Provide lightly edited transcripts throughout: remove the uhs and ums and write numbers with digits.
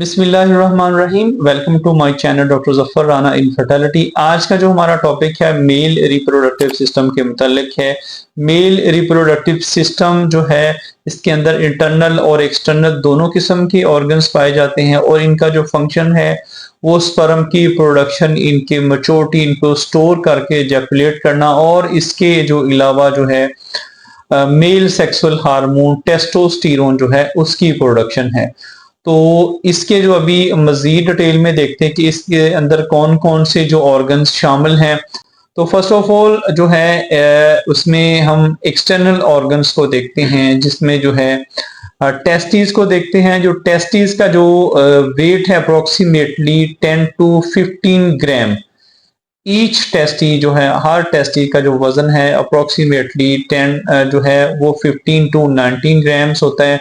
बिस्मिल्लाहिर्रहमानिर्रहीम। Welcome to my channel doctor Zafar Rana infertility. आज का जो हमारा टॉपिक है मेल रिप्रोडक्टिव सिस्टम के मुतालिक है। मेल रिप्रोडक्टिव सिस्टम जो है इसके अंदर इंटरनल और एक्सटर्नल दोनों किस्म के ऑर्गन्स पाए जाते हैं और इनका जो फंक्शन है वो स्पर्म की प्रोडक्शन, इनके मैच्योरिटी, इनको स्टोर करके इजैकुलेट करना और इसके जो अलावा जो है मेल सेक्सुअल हार्मोन टेस्टोस्टेरोन जो है उसकी प्रोडक्शन है। तो इसके जो अभी मजीद डिटेल में देखते हैं कि इसके अंदर कौन कौन से जो ऑर्गन्स शामिल हैं। तो फर्स्ट ऑफ ऑल जो है उसमें हम एक्सटर्नल ऑर्गन्स को देखते हैं, जिसमें जो है टेस्टिस को देखते हैं। जो टेस्टिस का जो वेट है approximately 10 to 15 gram. Each testis जो है, हर टेस्टी का जो वजन है अप्रोक्सीमेटली 10 जो है वो 15 टू 19 ग्राम्स होता है।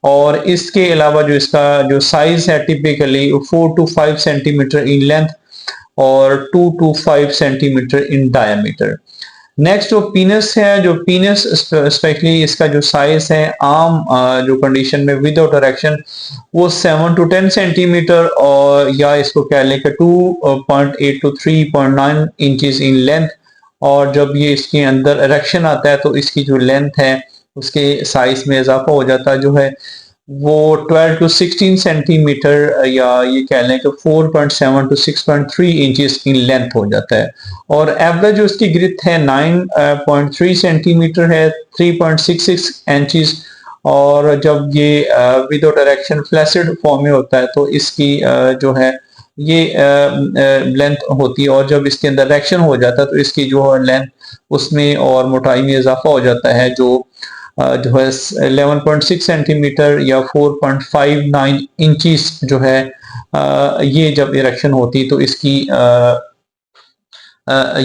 और इसके अलावा जो इसका जो साइज है typically 4 to 5 centimetre in length और 2 to 5 centimetre in diameter. Next जो पीनस है, जो पीनस स्पेशली इसका जो साइज है आम जो कंडीशन में विदाउट इरेक्शन वो 7 टू 10 सेंटीमीटर और या इसको कह लें कि 2.8 टू 3.9 इंचेस इन लेंथ। और जब ये इसके अंदर इरेक्शन आता है तो इसकी जो लेंथ है उसके साइज में इजाफा हो जाता है, जो है वो 12 टू 16 सेंटीमीटर या ये कह लें कि 4.7 टू 6.3 इंचेस इन लेंथ हो जाता है। और एवरेज जो इसकी ग्रिथ है 9.3 सेंटीमीटर है, 3.66 इंचेस। और जब ये विदाउट इरेक्शन फ्लैसिड फॉर्म में होता है तो इसकी जो है ये लेंथ होती है। और जब इसके अंदर इरेक्शन हो जाता है तो इसकी जो लेंथ उसमें और मोटाई में इजाफा हो जाता है, जो है 11.6 सेंटीमीटर या 4.59 इंचेस जो है ये जब इरेक्शन होती तो इसकी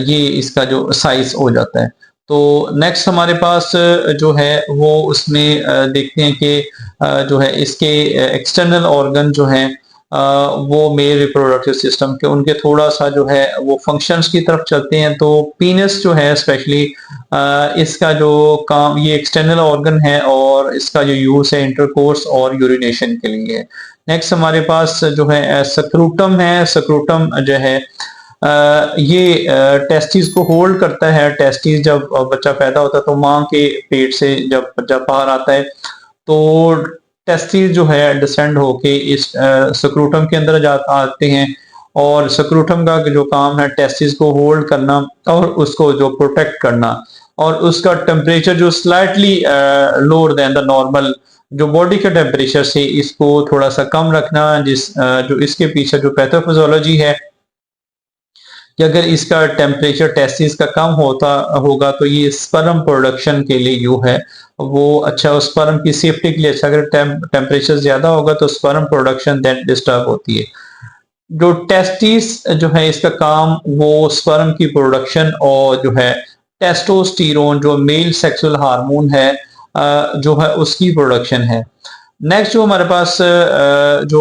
ये इसका जो साइज हो जाता है। तो नेक्स्ट हमारे पास जो है वो उसमें देखते हैं कि जो है इसके एक्सटर्नल ऑर्गन जो है वो मेल रिप्रोडक्टिव सिस्टम के उनके थोड़ा सा जो है वो फंक्शंस की तरफ चलते हैं। तो पीनस जो है स्पेशली इसका जो काम, ये एक्सटर्नल ऑर्गन है और इसका जो यूज है इंटरकोर्स और यूरिनेशन के लिए है। नेक्स्ट हमारे पास जो है सक्रूटम है। सक्रूटम जो है ये टेस्टिस को होल्ड करता है। टेस्टिस जब बच्चा पैदा होता है तो माँ के पेट से जब बच्चा बाहर आता है तो टेस्टिस जो है डिसेंड होके इस सक्रूटम के अंदर आते हैं। और सक्रूटम का जो काम है टेस्टिस को होल्ड करना और उसको जो प्रोटेक्ट करना और उसका टेम्परेचर जो slightly lower than the normal जो बॉडी के टेम्परेचर से इसको थोड़ा सा कम रखना। जो इसके पीछे जो पैथोफिजियोलॉजी है कि अगर इसका टेम्परेचर टेस्टिस का कम होता होगा तो ये स्पर्म प्रोडक्शन के लिए जो है वो अच्छा, स्पर्म की सेफ्टी के लिए अच्छा। अगर टेम्परेचर ज्यादा होगा तो स्पर्म प्रोडक्शन देन डिस्टर्ब होती है। जो टेस्टिस जो है इसका काम वो स्पर्म की प्रोडक्शन और जो है टेस्टोस्टेरोन जो मेल सेक्सुअल हार्मोन है जो है उसकी प्रोडक्शन है। नेक्स्ट जो हमारे पास जो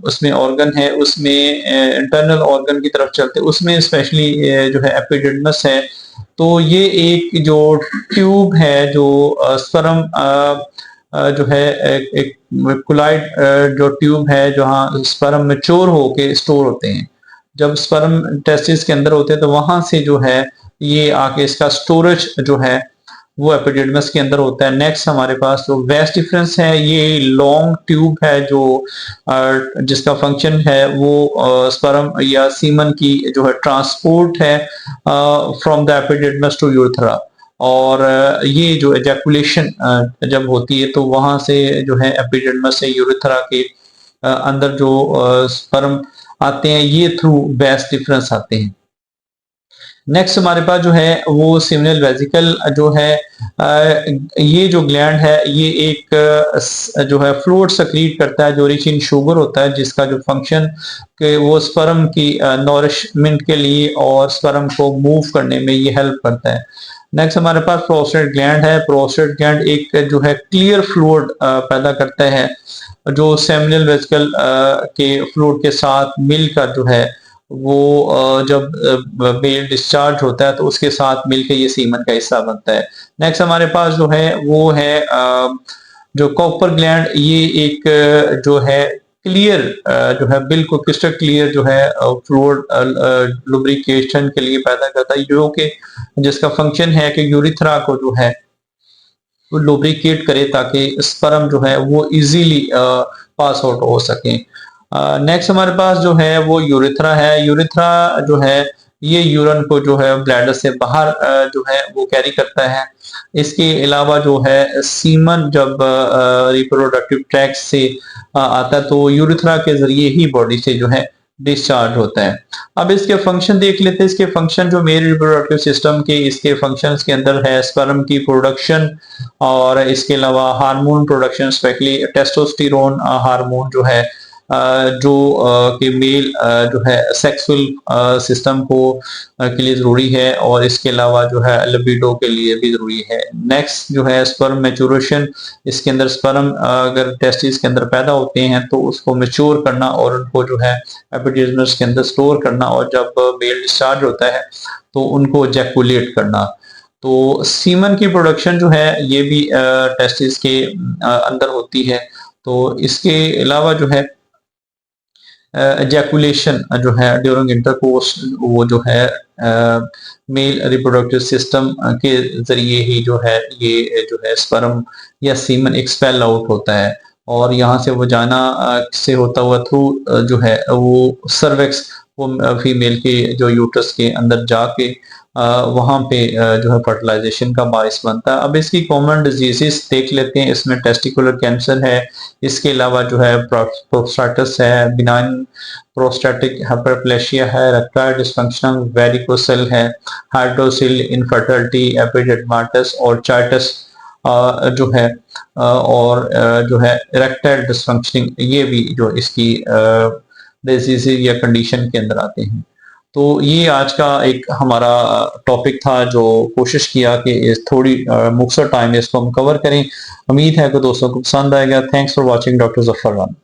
उसमें ऑर्गन है उसमें इंटरनल ऑर्गन की तरफ चलते हैं, उसमें स्पेशली जो है एपिडिडमस है। तो ये एक जो ट्यूब है जो स्पर्म जो है एक कुलाइड जो ट्यूब है जहाँ स्पर्म मैच्योर होके स्टोर होते हैं। जब स्पर्म टेस्टिस के अंदर होते हैं तो वहां से जो है ये आके इसका स्टोरेज जो है वो एपिडिडमस के अंदर होता है। नेक्स्ट हमारे पास जो वेस्ट डिफरेंस है, ये लॉन्ग ट्यूब है जो जिसका फंक्शन है वो स्पर्म या सीमन की जो है ट्रांसपोर्ट है from the epididymis to urethra. और ये जो एजैकुलेशन जब होती है तो वहां से जो है एपिडिडमस से यूरेथ्रा के अंदर जो स्पर्म आते हैं ये थ्रू वेस्ट डिफरेंस आते हैं। नेक्स्ट हमारे पास जो है वो सीमिनल वेसिकल जो है ये जो ग्लैंड है ये एक जो है फ्लूइड सक्रीट करता है जो रिच इन शुगर होता है, जिसका जो फंक्शन कि वो स्पर्म की नॉरिशमेंट के लिए और स्पर्म को मूव करने में ये हेल्प करता है। नेक्स्ट हमारे पास प्रोस्टेट ग्लैंड है। प्रोस्टेट ग्लैंड एक जो है क्लियर फ्लूइड पैदा करता है जो सेमिनल वेसिकल के फ्लूइड के साथ मिलकर जो है वो जब मेल डिस्चार्ज होता है तो उसके साथ मिलकर ये सीमन का हिस्सा बनता है। नेक्स्ट हमारे पास जो है वो है जो कॉपर ग्लैंड। ये एक जो है क्लियर जो है बिल्कुल क्रिस्टल क्लियर जो है फ्लूइड लुब्रिकेशन के लिए पैदा करता है, जो कि जिसका फंक्शन है कि यूरिथ्रा को जो है वो लुब्रिकेट करे ताकि स्पर्म जो है वो इजीली पास आउट हो सके। नेक्स्ट हमारे पास जो है वो यूरिथ्रा है। यूरिथ्रा जो है ये यूरिन को जो है ब्लैडर से बाहर जो है वो कैरी करता है। इसके अलावा जो है सीमन जब रिप्रोडक्टिव ट्रैक्ट से आता है तो यूरिथ्रा के जरिए ही बॉडी से जो है डिस्चार्ज होता है। अब इसके फंक्शन देख लेते हैं। इसके फंक्शन जो मेल रिप्रोडक्टिव सिस्टम के इसके फंक्शंस के अंदर है स्पर्म की प्रोडक्शन और इसके अलावा hormone production, specially testosterone hormone जो है जो कि मेल जो है सेक्सुअल सिस्टम को के लिए जरूरी है और इसके अलावा जो है लिबिडो के लिए भी जरूरी है। नेक्स्ट जो है स्पर्म मैच्योरेशन, इसके अंदर स्पर्म अगर टेस्टिस के अंदर पैदा होते हैं तो उसको मैच्योर करना और उनको जो है एपिडिडर्मिस के अंदर स्टोर करना और जब मेल डिस्चार्ज होता है तो उनको जैकुलेट करना। तो सीमन की प्रोडक्शन जो है ये भी टेस्टिस के अंदर होती है। तो इसके अलावा जो है एजैकुलेशन जो है ड्यूरिंग इंटरकोर्स वो जो है मेल रिप्रोडक्टिव सिस्टम के जरिए ही जो है ये जो है स्पर्म या सीमन एक्सपेल आउट होता है और यहाँ से वो जाना से होता हुआ थ्रू जो है वो सर्वेक्स वो फीमेल के जो यूट्रस के अंदर जाके वहाँ पे जो है फर्टिलाइजेशन का बाइस बनता है। अब इसकी कॉमन डिजीजेस देख लेते हैं। इसमें टेस्टिकुलर कैंसर है, इसके अलावा जो है प्रोस्टाटिस है, बिनाइन प्रोस्टैटिक हाइपरप्लेशिया है, रेक्टाइल डिस्फंक्शन, वेरिकोसेल है, हाइड्रोसिल इनफर्टिलिटी, एपिडिडमाटिस और चाइटिस जो है और जो है इरेक्टाइल डिस्फंक्शनिंग, ये भी जो इसकी डिजीज या कंडीशन के अंदर आते हैं। तो ये आज का एक हमारा टॉपिक था जो कोशिश किया कि इस थोड़ी मुख्तसर टाइम में इसको हम कवर करें। उम्मीद है कि दोस्तों को पसंद आएगा। Thanks for watching doctor Zafar Khan.